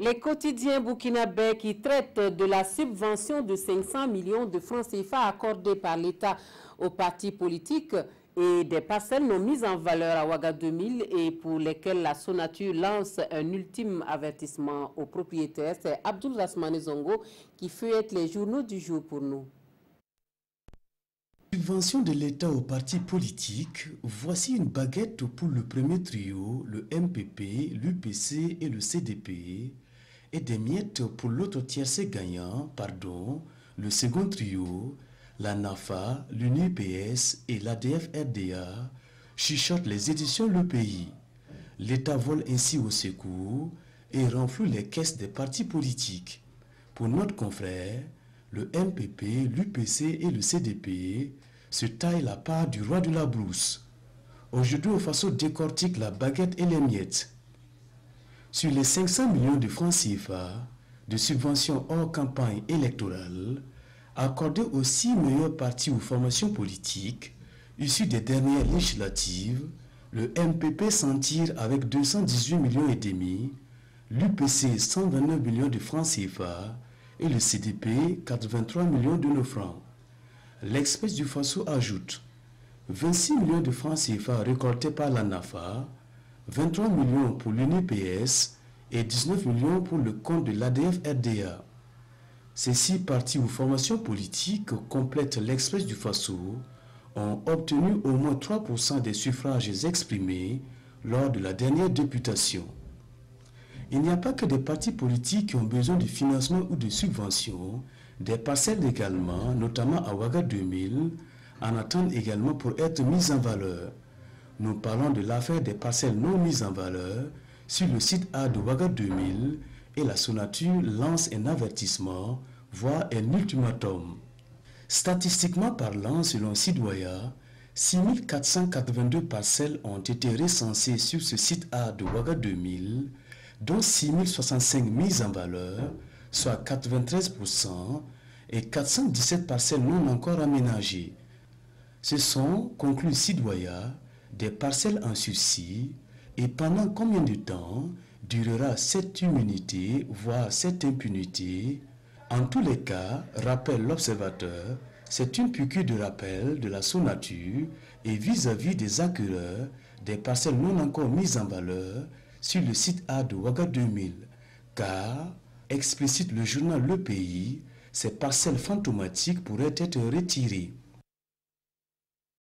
Les quotidiens burkinabés qui traitent de la subvention de 500 millions de francs CFA accordée par l'État aux partis politiques et des parcelles non mises en valeur à Ouaga 2000 et pour lesquelles la Sonatur lance un ultime avertissement aux propriétaires. C'est Abdoul Rasmane Zongo qui feuillette les journaux du jour pour nous. Subvention de l'État aux partis politiques, voici une baguette pour le premier trio, le MPP, l'UPC et le CDP, et des miettes pour l'autre tiercé gagnant, le second trio, la NAFA, l'UNIPS et l'ADF-RDA, chuchotent les éditions Le Pays. L'État vole ainsi au secours et renfloue les caisses des partis politiques. Pour notre confrère, le MPP, l'UPC et le CDP se taillent la part du roi de la brousse. Aujourd'hui, Ofaso décortique la baguette et les miettes. Sur les 500 millions de francs CFA de subventions hors campagne électorale accordées aux 6 meilleurs partis ou formations politiques issus des dernières législatives, le MPP s'en tire avec 218 millions et demi, l'UPC 129 millions de francs CFA et le CDP 83 millions de nos francs. L'Express du Faso ajoute 26 millions de francs CFA récoltés par la NAFA, 23 millions pour l'UNIPS et 19 millions pour le compte de l'ADF-RDA. Ces 6 partis ou formations politiques complètent l'Express du Faso ont obtenu au moins 3% des suffrages exprimés lors de la dernière députation. Il n'y a pas que des partis politiques qui ont besoin de financement ou de subventions, des parcelles également, notamment à Ouaga 2000, en attendent également pour être mises en valeur. Nous parlons de l'affaire des parcelles non mises en valeur sur le site A de Ouaga 2000 et la Sonatur lance un avertissement, voire un ultimatum. Statistiquement parlant, selon Sidwaya, 6482 parcelles ont été recensées sur ce site A de Ouaga 2000, dont 6065 mises en valeur, soit 93%, et 417 parcelles non encore aménagées. Ce sont, conclut Sidwaya, des parcelles en sursis, et pendant combien de temps durera cette immunité, voire cette impunité? En tous les cas, rappelle l'observateur, c'est une piqûre de rappel de la Sonatur et vis-à-vis des acquéreurs des parcelles non encore mises en valeur sur le site A de Ouaga 2000, car, explicite le journal Le Pays, ces parcelles fantomatiques pourraient être retirées.